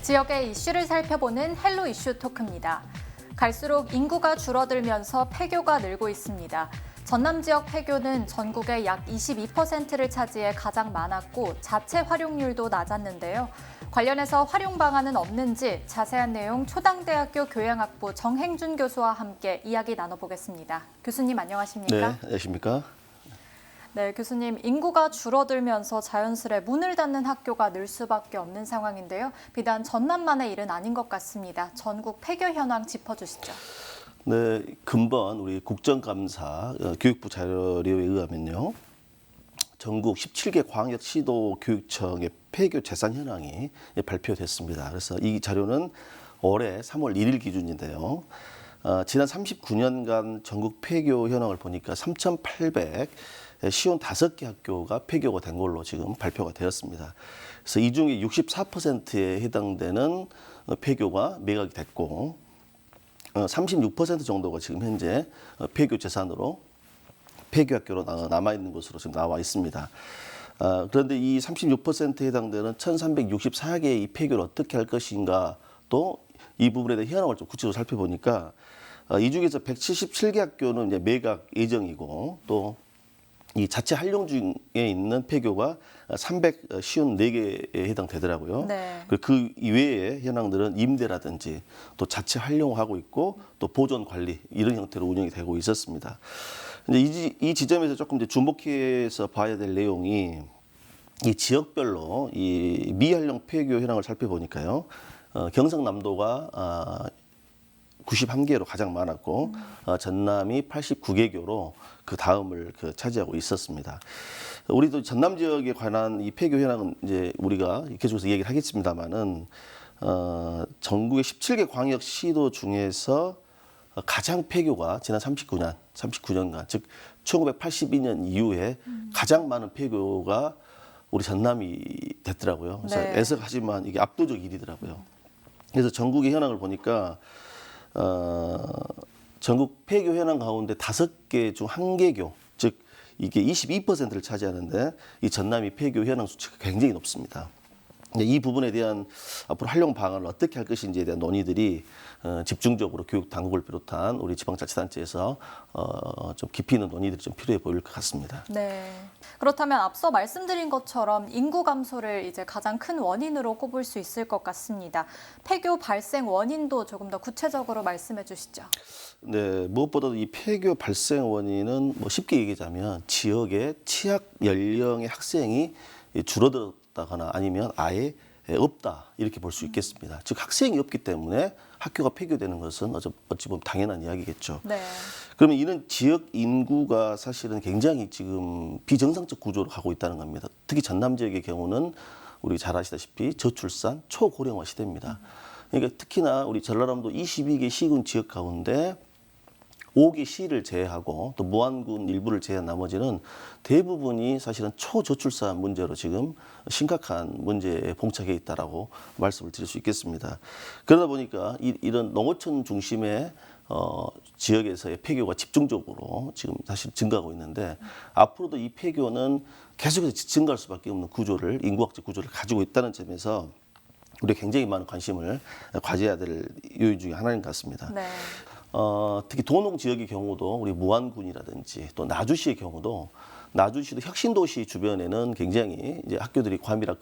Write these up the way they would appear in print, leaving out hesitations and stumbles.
지역의 이슈를 살펴보는 헬로 이슈 토크입니다. 갈수록 인구가 줄어들면서 폐교가 늘고 있습니다. 전남 지역 폐교는 전국의 약 22%를 차지해 가장 많았고 자체 활용률도 낮았는데요. 관련해서 활용 방안은 없는지 자세한 내용 초당대학교 교양학부 정행준 교수와 함께 이야기 나눠보겠습니다. 교수님 안녕하십니까? 네, 안녕하십니까? 네, 교수님, 인구가 줄어들면서 자연스레 문을 닫는 학교가 늘 수밖에 없는 상황인데요. 비단 전남만의 일은 아닌 것 같습니다. 전국 폐교 현황 짚어주시죠. 네, 근본 우리 국정감사 교육부 자료에 의하면요. 전국 17개 광역 시도 교육청의 폐교 재산 현황이 발표됐습니다. 그래서 이 자료는 올해 3월 1일 기준인데요. 지난 39년간 전국 폐교 현황을 보니까 3,855개 학교가 폐교가 된 걸로 지금 발표가 되었습니다. 그래서 이 중에 64%에 해당되는 폐교가 매각이 됐고 36% 정도가 지금 현재 폐교 재산으로 폐교 학교로 남아있는 것으로 지금 나와 있습니다. 그런데 이 36%에 해당되는 1,364개의 이 폐교를 어떻게 할 것인가 또 이 부분에 대한 현황을 좀 구체적으로 살펴보니까 이 중에서 177개 학교는 이제 매각 예정이고 또 이 자체 활용 중에 있는 폐교가 354개에 해당되더라고요. 네. 그 이외의 현황들은 임대라든지 또 자체 활용하고 있고 또 보존 관리 이런 형태로 운영이 되고 있었습니다. 근데 이 지점에서 조금 이제 주목해서 봐야 될 내용이 이 지역별로 이 미활용 폐교 현황을 살펴보니까요. 경상남도가 91개로 가장 많았고 전남이 89개교로 그 다음을 차지하고 있었습니다. 우리도 전남 지역에 관한 이 폐교 현황은 이제 우리가 계속해서 얘기를 하겠습니다만은 전국의 17개 광역 시도 중에서 가장 폐교가 지난 39년간 즉 1982년 이후에 가장 많은 폐교가 우리 전남이 됐더라고요. 그래서 네. 애석하지만 이게 압도적 1위더라고요. 그래서 전국의 현황을 보니까 전국 폐교 현황 가운데 5개 중 1개교, 즉 이게 22%를 차지하는데 이 전남이 폐교 현황 수치가 굉장히 높습니다. 이 부분에 대한 앞으로 활용 방안을 어떻게 할 것인지에 대한 논의들이 집중적으로 교육 당국을 비롯한 우리 지방자치단체에서 좀 깊이 있는 논의들이 좀 필요해 보일 것 같습니다. 네. 그렇다면 앞서 말씀드린 것처럼 인구 감소를 이제 가장 큰 원인으로 꼽을 수 있을 것 같습니다. 폐교 발생 원인도 조금 더 구체적으로 말씀해 주시죠. 네, 무엇보다도 이 폐교 발생 원인은 뭐 쉽게 얘기하자면 지역의 취약 연령의 학생이 줄어들었다거나 아니면 아예 없다 이렇게 볼 수 있겠습니다. 즉 학생이 없기 때문에 학교가 폐교되는 것은 어찌 보면 당연한 이야기겠죠. 네. 그러면 이런 지역 인구가 사실은 굉장히 지금 비정상적 구조로 가고 있다는 겁니다. 특히 전남 지역의 경우는 우리 잘 아시다시피 저출산 초고령화 시대입니다. 그러니까 특히나 우리 전라남도 22개 시군 지역 가운데 5개 시를 제외하고 또 무안군 일부를 제외한 나머지는 대부분이 사실은 초저출산 문제로 지금 심각한 문제에 봉착해 있다라고 말씀을 드릴 수 있겠습니다. 그러다 보니까 이런 농어촌 중심의 지역에서의 폐교가 집중적으로 지금 사실 증가하고 있는데 앞으로도 이 폐교는 계속해서 증가할 수밖에 없는 구조를 인구학적 구조를 가지고 있다는 점에서 우리가 굉장히 많은 관심을 가져야 될 요인 중에 하나인 것 같습니다. 네. 특히 도농 지역의 경우도 우리 무안군이라든지 또 나주시의 경우도 나주시도 혁신도시 주변에는 굉장히 이제 학교들이 과밀학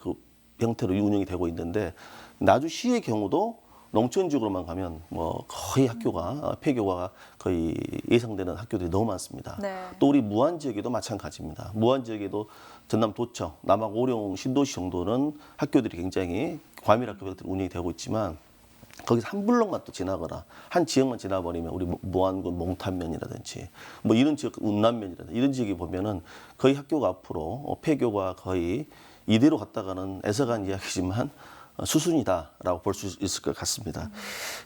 형태로 운영이 되고 있는데 나주시의 경우도 농촌 지역으로만 가면 뭐 거의 학교가 폐교가 거의 예상되는 학교들이 너무 많습니다. 네. 또 우리 무안 지역에도 마찬가지입니다. 무안 지역에도 전남 도청, 남학 오령 신도시 정도는 학교들이 굉장히 과밀학교들이 운영이 되고 있지만 거기서 한 블록만 또 지나거나 한 지역만 지나버리면 우리 무안군 몽탄면이라든지 뭐 이런 지역 운남면이라든지 이런 지역에 보면은 거의 학교가 앞으로 폐교가 거의 이대로 갔다가는 애석한 이야기지만 수순이다라고 볼 수 있을 것 같습니다.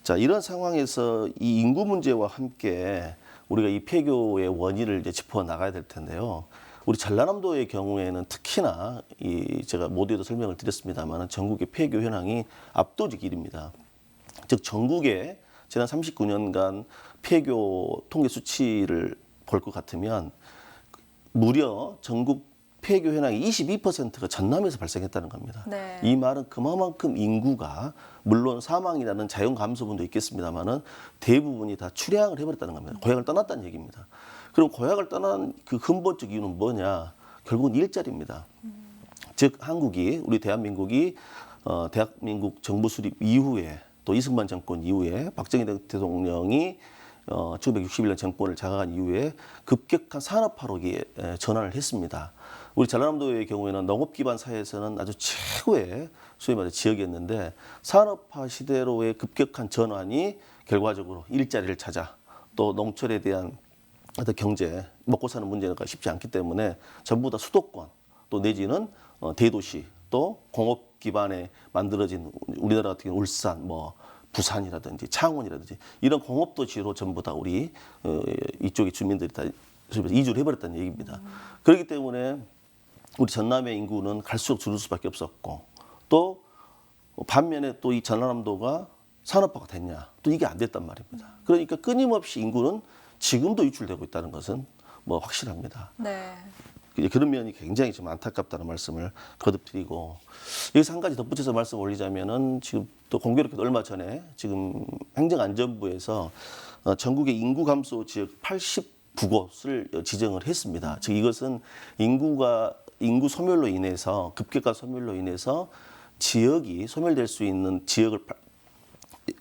자, 이런 상황에서 이 인구 문제와 함께 우리가 이 폐교의 원인을 이제 짚어 나가야 될 텐데요. 우리 전라남도의 경우에는 특히나 제가 모두에도 설명을 드렸습니다만 전국의 폐교 현황이 압도적 1위입니다. 즉 전국의 지난 39년간 폐교 통계 수치를 볼 것 같으면 무려 전국 폐교 현황의 22%가 전남에서 발생했다는 겁니다. 네. 이 말은 그만큼 인구가 물론 사망이라는 자연 감소분도 있겠습니다만은 대부분이 다 출향을 해버렸다는 겁니다. 고향을 떠났다는 얘기입니다. 그럼 고향을 떠난 그 근본적 이유는 뭐냐? 결국은 일자리입니다. 즉 한국이 우리 대한민국이 대한민국 정부 수립 이후에 또 이승만 정권 이후에 박정희 대통령이 1961년 정권을 장악한 이후에 급격한 산업화로 전환을 했습니다. 우리 전라남도의 경우에는 농업 기반 사회에서는 아주 최고의 소위 말해 지역이었는데 산업화 시대로의 급격한 전환이 결과적으로 일자리를 찾아 또 농촌에 대한 어떤 경제 먹고 사는 문제가 쉽지 않기 때문에 전부 다 수도권 또 내지는 대도시 또 공업 기반에 만들어진 우리나라 같은 경우 울산 뭐 부산이라든지 창원이라든지 이런 공업도시로 전부 다 우리 이쪽의 주민들이 다 이주를 해버렸다는 얘기입니다. 그렇기 때문에 우리 전남의 인구는 갈수록 줄을 수밖에 없었고 또 반면에 또 이 전라남도가 산업화가 됐냐 또 이게 안 됐단 말입니다. 그러니까 끊임없이 인구는 지금도 유출되고 있다는 것은 뭐 확실합니다. 네. 그런 면이 굉장히 좀 안타깝다는 말씀을 거듭드리고 여기서 한 가지 덧붙여서 말씀 올리자면은 지금 또 공교롭게도 얼마 전에 지금 행정안전부에서 전국의 인구 감소 지역 89곳을 지정을 했습니다. 즉 이것은 인구 소멸로 인해서 급격한 소멸로 인해서 지역이 소멸될 수 있는 지역을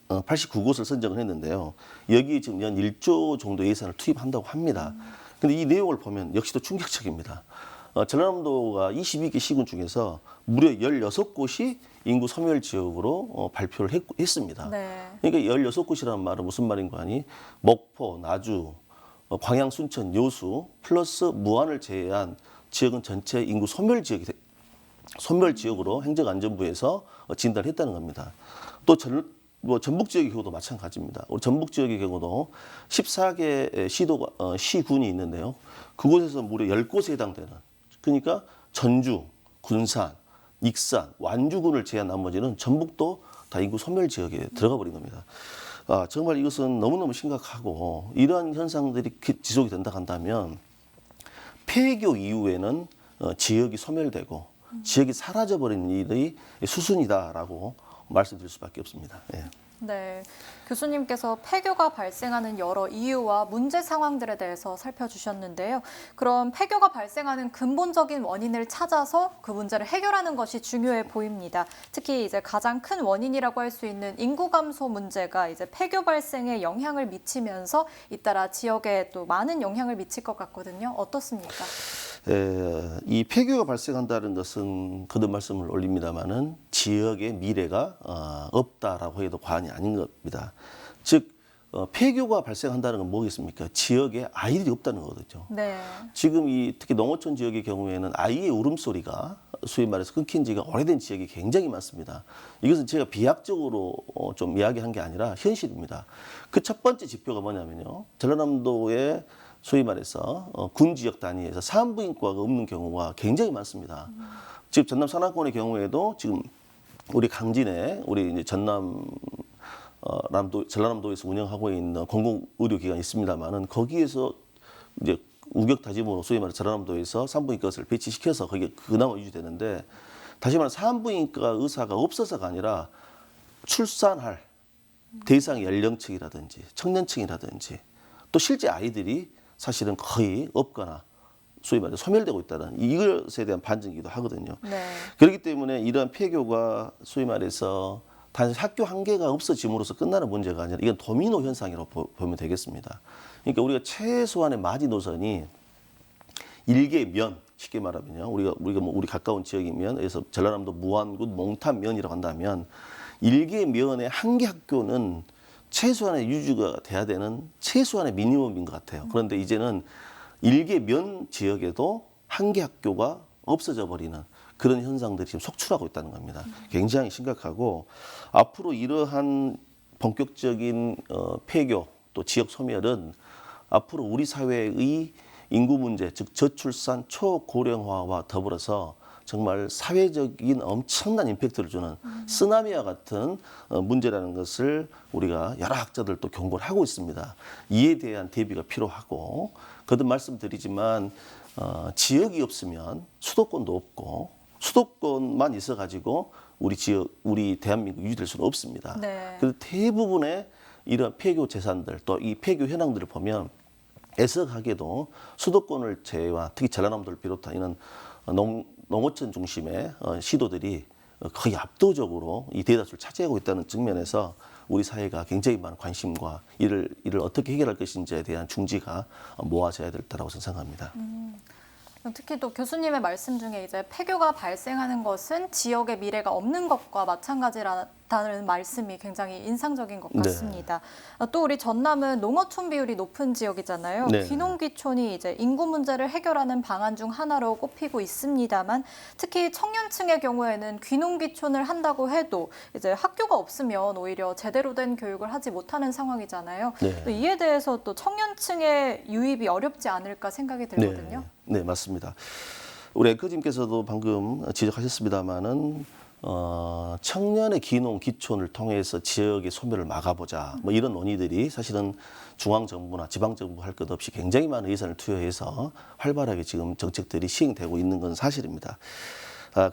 89곳을 선정을 했는데요. 여기 지금 연 1조 정도 예산을 투입한다고 합니다. 근데 이 내용을 보면 역시도 충격적입니다. 전라남도가 22개 시군 중에서 무려 16곳이 인구 소멸 지역으로 발표를 했습니다. 네. 그러니까 16곳이라는 말은 무슨 말인 거 아니? 목포, 나주, 광양, 순천, 여수 플러스 무안을 제외한 지역은 전체 인구 소멸 지역으로 행정안전부에서 진단했다는 겁니다. 또 전북 지역의 경우도 마찬가지입니다. 우리 전북 지역의 경우도 14개 시군이 있는데요. 그곳에서 무려 10곳에 해당되는 그러니까 전주, 군산, 익산, 완주군을 제외한 나머지는 전북도 다 인구 소멸 지역에 들어가 버린 겁니다. 정말 이것은 너무너무 심각하고 이러한 현상들이 지속이 된다 한다면 폐교 이후에는 지역이 소멸되고 지역이 사라져버리는 일이 수순이다라고 말씀드릴 수밖에 없습니다. 예. 네, 교수님께서 폐교가 발생하는 여러 이유와 문제 상황들에 대해서 살펴주셨는데요. 그럼 폐교가 발생하는 근본적인 원인을 찾아서 그 문제를 해결하는 것이 중요해 보입니다. 특히 이제 가장 큰 원인이라고 할 수 있는 인구 감소 문제가 이제 폐교 발생에 영향을 미치면서 잇따라 지역에 또 많은 영향을 미칠 것 같거든요. 어떻습니까? 이 폐교가 발생한다는 것은 거듭 말씀을 올립니다마는 지역의 미래가 없다라고 해도 과언이 아닌 겁니다. 즉 폐교가 발생한다는 건 뭐겠습니까? 지역에 아이들이 없다는 거거든요. 네. 지금 특히 농어촌 지역의 경우에는 아이의 울음소리가 소위 말해서 끊긴 지가 오래된 지역이 굉장히 많습니다. 이것은 제가 비약적으로 좀 이야기한 게 아니라 현실입니다. 그 첫 번째 지표가 뭐냐면요. 전라남도의 소위 말해서 군 지역 단위에서 산부인과가 없는 경우가 굉장히 많습니다. 지금 전남 산악권의 경우에도 지금 우리 강진에 우리 이제 전라남도에서 운영하고 있는 공공의료기관이 있습니다만은 거기에서 이제 우격다짐으로 소위 말해 전라남도에서 산부인과를 배치시켜서 거기에 그나마 유지되는데 다시 말해 산부인과 의사가 없어서가 아니라 출산할 대상 연령층이라든지 청년층이라든지 또 실제 아이들이 사실은 거의 없거나 소위 말해 소멸되고 있다는 이것에 대한 반증이기도 하거든요. 네. 그렇기 때문에 이러한 폐교가 소위 말해서 단지 학교 한 개가 없어짐으로써 끝나는 문제가 아니라 이건 도미노 현상이라고 보면 되겠습니다. 그러니까 우리가 최소한의 마지노선이 일개면 쉽게 말하면요. 우리 가까운 지역이면 그래서 전라남도 무안군 몽탄면이라고 한다면 일개면의 한 개 학교는 최소한의 유지가 돼야 되는 최소한의 미니멈인 것 같아요. 그런데 이제는 일개면 지역에도 한 개 학교가 없어져 버리는 그런 현상들이 지금 속출하고 있다는 겁니다. 굉장히 심각하고 앞으로 이러한 본격적인 폐교 또 지역 소멸은 앞으로 우리 사회의 인구 문제, 즉 저출산 초고령화와 더불어서 정말 사회적인 엄청난 임팩트를 주는 쓰나미와 같은 문제라는 것을 우리가 여러 학자들도 경고를 하고 있습니다. 이에 대한 대비가 필요하고 거듭 말씀드리지만 지역이 없으면 수도권도 없고 수도권만 있어가지고 우리 지역, 우리 대한민국 유지될 수는 없습니다. 네. 그래서 대부분의 이런 폐교 재산들 또 이 폐교 현황들을 보면 애석하게도 수도권을 제외한 특히 전라남도를 비롯한 이런 농어촌 중심의 시도들이 거의 압도적으로 이 대다수를 차지하고 있다는 측면에서 우리 사회가 굉장히 많은 관심과 이를 어떻게 해결할 것인지에 대한 중지가 모아져야 될 때라고 저는 생각합니다. 특히 또 교수님의 말씀 중에 이제 폐교가 발생하는 것은 지역의 미래가 없는 것과 마찬가지라는 말씀이 굉장히 인상적인 것 같습니다. 또 우리 전남은 농어촌 비율이 높은 지역이잖아요. 네. 귀농귀촌이 이제 인구 문제를 해결하는 방안 중 하나로 꼽히고 있습니다만 특히 청년층의 경우에는 귀농귀촌을 한다고 해도 이제 학교가 없으면 오히려 제대로 된 교육을 하지 못하는 상황이잖아요. 네. 또 이에 대해서 또 청년층의 유입이 어렵지 않을까 생각이 들거든요. 네, 맞습니다. 우리 앵커님께서도 방금 지적하셨습니다마는 청년의 귀농 귀촌을 통해서 지역의 소멸을 막아보자 뭐 이런 논의들이 사실은 중앙 정부나 지방 정부 할 것 없이 굉장히 많은 예산을 투여해서 활발하게 지금 정책들이 시행되고 있는 건 사실입니다.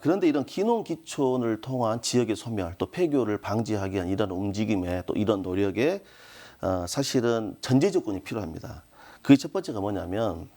그런데 이런 귀농 귀촌을 통한 지역의 소멸 또 폐교를 방지하기 위한 이런 움직임에 또 이런 노력에 사실은 전제 조건이 필요합니다. 그게 첫 번째가 뭐냐면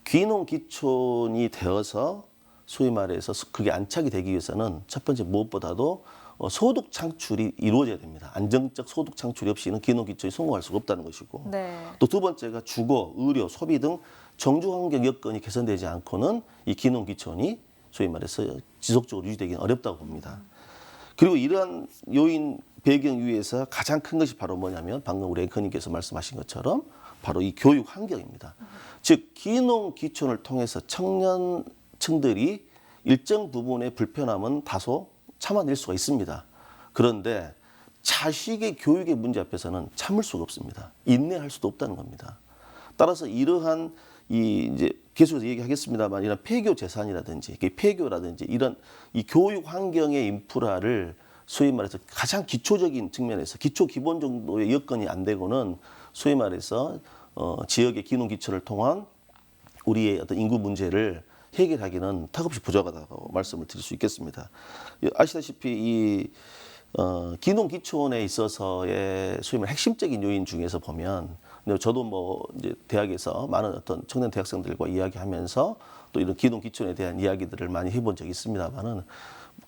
귀농 귀촌이 되어서 소위 말해서 그게 안착이 되기 위해서는 첫 번째 무엇보다도 소득 창출이 이루어져야 됩니다. 안정적 소득 창출이 없이는 귀농 귀촌이 성공할 수가 없다는 것이고 네. 또 두 번째가 주거, 의료, 소비 등 정주 환경 여건이 개선되지 않고는 이 귀농 귀촌이 소위 말해서 지속적으로 유지되기는 어렵다고 봅니다. 그리고 이러한 요인 배경 위에서 가장 큰 것이 바로 뭐냐면 방금 우리 앵커님께서 말씀하신 것처럼 바로 이 교육 환경입니다. 즉 귀농 귀촌을 통해서 청년층들이 일정 부분의 불편함은 다소 참아낼 수가 있습니다. 그런데 자식의 교육의 문제 앞에서는 참을 수가 없습니다. 인내할 수도 없다는 겁니다. 따라서 이러한 이제 계속해서 얘기하겠습니다만 이런 폐교 재산이라든지 폐교라든지 이런 이 교육 환경의 인프라를 소위 말해서 가장 기초적인 측면에서 기초 기본 정도의 여건이 안 되고는 소위 말해서 지역의 귀농 귀촌을 통한 우리의 어떤 인구 문제를 해결하기는 턱없이 부족하다고 말씀을 드릴 수 있겠습니다. 아시다시피 이 귀농 귀촌에 있어서의 소위 말 핵심적인 요인 중에서 보면 저도 뭐 이제 대학에서 많은 어떤 청년 대학생들과 이야기하면서 또 이런 귀농 귀촌에 대한 이야기들을 많이 해본 적이 있습니다만은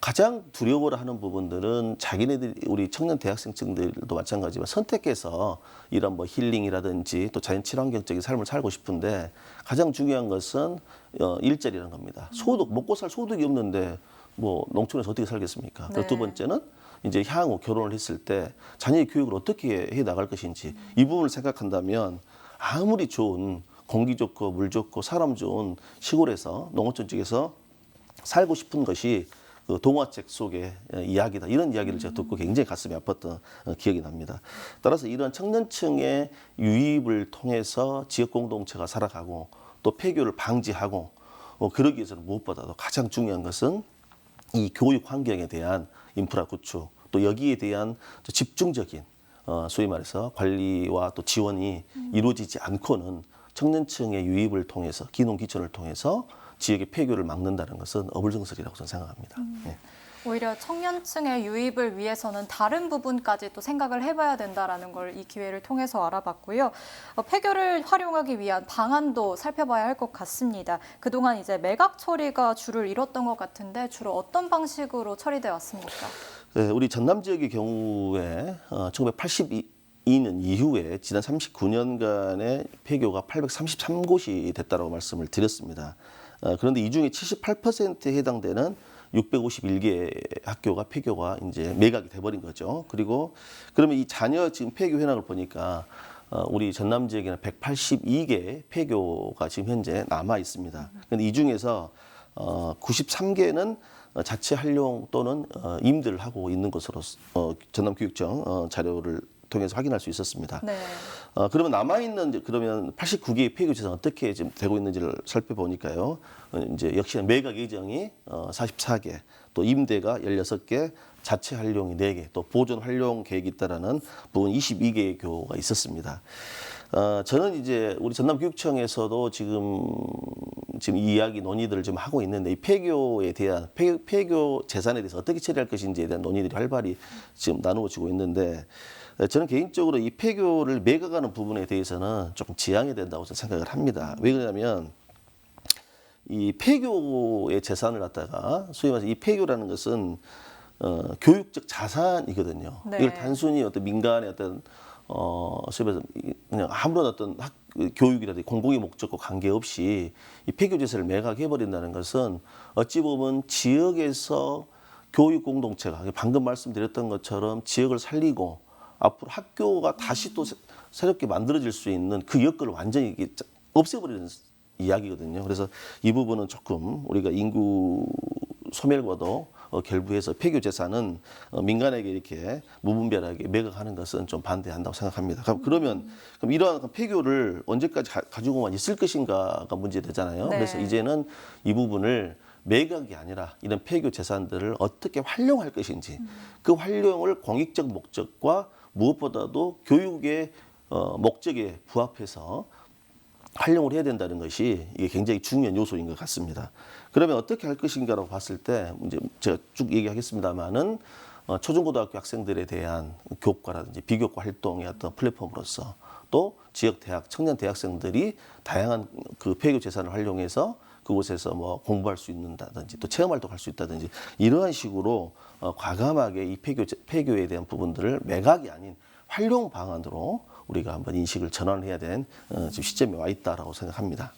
가장 두려워라 하는 부분들은 자기네들 우리 청년 대학생층들도 마찬가지지만 선택해서 이런 뭐 힐링이라든지 또 자연 친환경적인 삶을 살고 싶은데 가장 중요한 것은 일자리라는 겁니다. 소득 먹고 살 소득이 없는데 뭐 농촌에서 어떻게 살겠습니까? 네. 두 번째는 이제 향후 결혼을 했을 때 자녀의 교육을 어떻게 해 나갈 것인지 이 부분을 생각한다면 아무리 좋은 공기 좋고 물 좋고 사람 좋은 시골에서 농어촌 쪽에서 살고 싶은 것이 그 동화책 속의 이야기다. 이런 이야기를 제가 듣고 굉장히 가슴이 아팠던 기억이 납니다. 따라서 이런 청년층의 유입을 통해서 지역 공동체가 살아가고 또 폐교를 방지하고 그러기 위해서는 무엇보다도 가장 중요한 것은 이 교육 환경에 대한 인프라 구축 또 여기에 대한 집중적인 소위 말해서 관리와 또 지원이 이루어지지 않고는 청년층의 유입을 통해서 귀농 귀촌을 통해서 지역의 폐교를 막는다는 것은 어불성설이라고 저는 생각합니다. 네. 오히려 청년층의 유입을 위해서는 다른 부분까지 또 생각을 해봐야 된다라는 걸 이 기회를 통해서 알아봤고요. 폐교를 활용하기 위한 방안도 살펴봐야 할 것 같습니다. 그동안 이제 매각 처리가 주를 이뤘던 것 같은데 주로 어떤 방식으로 처리돼 왔습니까? 네, 우리 전남 지역의 경우에 1982년 이후에 지난 39년간의 폐교가 833곳이 됐다고 말씀을 드렸습니다. 그런데 이 중에 78%에 해당되는 651개 학교가 폐교가 이제 매각이 돼버린 거죠. 그리고 그러면 이 자녀 지금 폐교 현황을 보니까 우리 전남 지역에는 182개 폐교가 지금 현재 남아 있습니다. 그런데 이 중에서 93개는 자체 활용 또는 임대를 하고 있는 것으로 전남교육청 자료를 통해서 확인할 수 있었습니다. 네. 그러면 남아있는 그러면 89개의 폐교 재산 어떻게 지금 되고 있는지를 살펴보니까요. 이제 역시나 매각 예정이 44개, 또 임대가 16개, 자체 활용이 4개, 또 보존 활용 계획이 있다라는 부분 22개의 교가 있었습니다. 저는 이제 우리 전남교육청에서도 지금 지금 이야기 논의들을 좀 하고 있는데 이 폐교에 대한 폐교 재산에 대해서 어떻게 처리할 것인지에 대한 논의들이 활발히 지금 나누어지고 있는데 저는 개인적으로 이 폐교를 매각하는 부분에 대해서는 조금 지양해야 된다고 저는 생각을 합니다. 왜 그러냐면 이 폐교의 재산을 갖다가 소위 말해서 이 폐교라는 것은 교육적 자산이거든요. 네. 이걸 단순히 어떤 민간의 어떤 소위 말해서 그냥 아무런 어떤 교육이라든지 공공의 목적과 관계없이 이 폐교 재산을 매각해 버린다는 것은 어찌 보면 지역에서 교육 공동체가 방금 말씀드렸던 것처럼 지역을 살리고 앞으로 학교가 다시 또 새롭게 만들어질 수 있는 그 여건을 완전히 없애버리는 이야기거든요. 그래서 이 부분은 조금 우리가 인구 소멸과도 결부해서 폐교 재산은 민간에게 이렇게 무분별하게 매각하는 것은 좀 반대한다고 생각합니다. 그럼 이러한 폐교를 언제까지 가지고만 있을 것인가가 문제되잖아요. 네. 그래서 이제는 이 부분을 매각이 아니라 이런 폐교 재산들을 어떻게 활용할 것인지 그 활용을 공익적 목적과 무엇보다도 교육의 목적에 부합해서 활용을 해야 된다는 것이 이게 굉장히 중요한 요소인 것 같습니다. 그러면 어떻게 할 것인가라고 봤을 때 이제 제가 쭉 얘기하겠습니다만은 초중고등학교 학생들에 대한 교과라든지 비교과 활동의 어떤 플랫폼으로서 또 지역 대학 청년 대학생들이 다양한 그 폐교 재산을 활용해서 그곳에서 뭐 공부할 수 있는다든지 또 체험 활동할 수 있다든지 이러한 식으로 과감하게 이 폐교에 대한 부분들을 매각이 아닌 활용 방안으로 우리가 한번 인식을 전환해야 되는 지금 시점에 와 있다라고 생각합니다.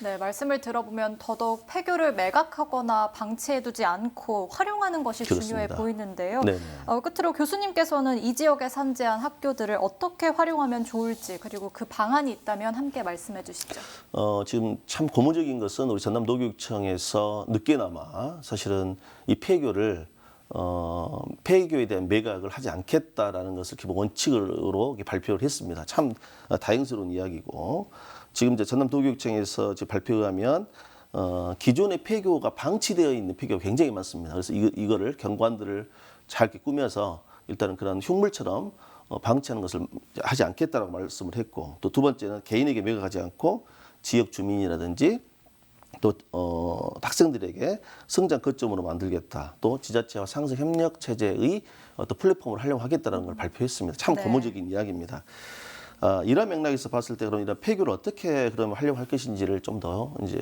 네, 말씀을 들어보면 더더욱 폐교를 매각하거나 방치해두지 않고 활용하는 것이 중요해 그렇습니다. 보이는데요. 네네. 끝으로 교수님께서는 이 지역에 산재한 학교들을 어떻게 활용하면 좋을지 그리고 그 방안이 있다면 함께 말씀해 주시죠. 지금 참 고무적인 것은 우리 전남도교육청에서 늦게나마 사실은 이 폐교를 폐교에 대한 매각을 하지 않겠다라는 것을 기본 원칙으로 발표를 했습니다. 참 다행스러운 이야기고 지금 이제 전남도교육청에서 발표에 하면 기존의 폐교가 방치되어 있는 폐교가 굉장히 많습니다. 그래서 이거를 경관들을 잘 이렇게 꾸며서 일단은 그런 흉물처럼 방치하는 것을 하지 않겠다라고 말씀을 했고 또 두 번째는 개인에게 매각하지 않고 지역 주민이라든지 또 학생들에게 성장 거점으로 만들겠다. 또 지자체와 상생 협력 체제의 어떤 플랫폼을 활용하겠다는 걸 발표했습니다. 참 네. 고무적인 이야기입니다. 이런 맥락에서 봤을 때 그럼 이런 폐교를 어떻게 그러면 활용할 것인지를 좀 더 이제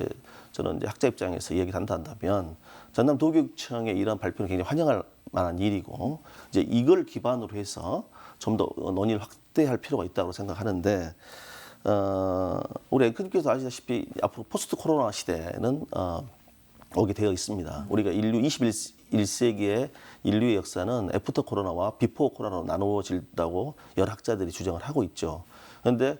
저는 이제 학자 입장에서 이야기를 한다면 전남도교육청의 이런 발표는 굉장히 환영할 만한 일이고 이제 이걸 기반으로 해서 좀 더 논의를 확대할 필요가 있다고 생각하는데. 우리 앵커님께서 아시다시피 앞으로 포스트 코로나 시대는 오게 되어 있습니다. 우리가 인류 21세기의 인류의 역사는 애프터 코로나와 비포 코로나로 나누어진다고 여러 학자들이 주장을 하고 있죠. 그런데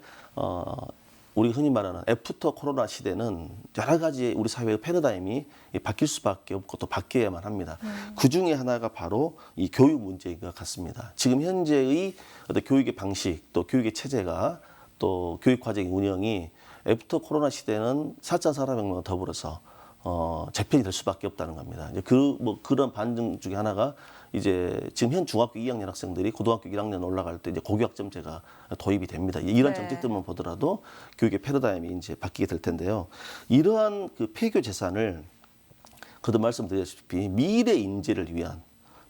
우리 흔히 말하는 애프터 코로나 시대는 여러 가지 우리 사회의 패러다임이 바뀔 수밖에 없고 또 바뀌어야만 합니다. 그 중에 하나가 바로 이 교육 문제인 것 같습니다. 지금 현재의 어떤 교육의 방식 또 교육의 체제가 또 교육 과정의 운영이 애프터 코로나 시대는 4차 산업혁명과 더불어서 재편이 될 수밖에 없다는 겁니다. 이제 그런 반증 중에 하나가 이제 지금 현 중학교 2학년 학생들이 고등학교 1학년 올라갈 때 이제 고교학점제가 도입이 됩니다. 이런 네. 정책들만 보더라도 교육의 패러다임이 이제 바뀌게 될 텐데요. 이러한 그 폐교 재산을 거듭 말씀드렸다시피 미래 인재를 위한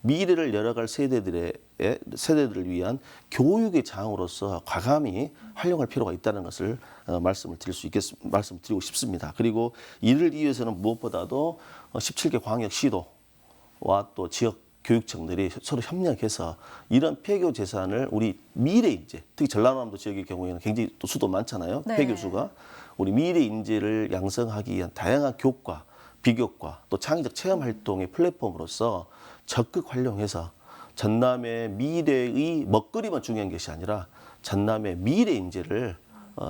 미래를 열어갈 세대들을 위한 교육의 장으로서 과감히 활용할 필요가 있다는 것을 말씀드리고 싶습니다. 그리고 이를 위해서는 무엇보다도 17개 광역시도와 또 지역 교육청들이 서로 협력해서 이런 폐교 재산을 우리 미래 인재, 특히 전라남도 지역의 경우에는 굉장히 또 수도 많잖아요. 네. 폐교 수가 우리 미래 인재를 양성하기 위한 다양한 교과, 비교과 또 창의적 체험 활동의 플랫폼으로서 적극 활용해서 전남의 미래의 먹거리만 중요한 것이 아니라 전남의 미래 인재를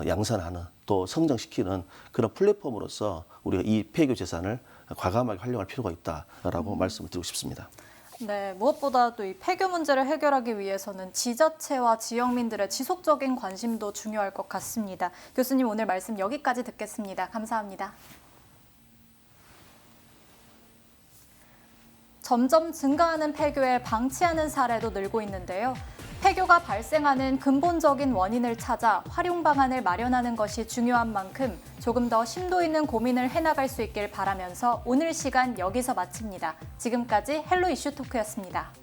양산하는 또 성장시키는 그런 플랫폼으로서 우리가 이 폐교 재산을 과감하게 활용할 필요가 있다라고 말씀을 드리고 싶습니다. 네, 무엇보다도 이 폐교 문제를 해결하기 위해서는 지자체와 지역민들의 지속적인 관심도 중요할 것 같습니다. 교수님 오늘 말씀 여기까지 듣겠습니다. 감사합니다. 점점 증가하는 폐교에 방치하는 사례도 늘고 있는데요. 폐교가 발생하는 근본적인 원인을 찾아 활용 방안을 마련하는 것이 중요한 만큼 조금 더 심도 있는 고민을 해나갈 수 있길 바라면서 오늘 시간 여기서 마칩니다. 지금까지 헬로 이슈 토크였습니다.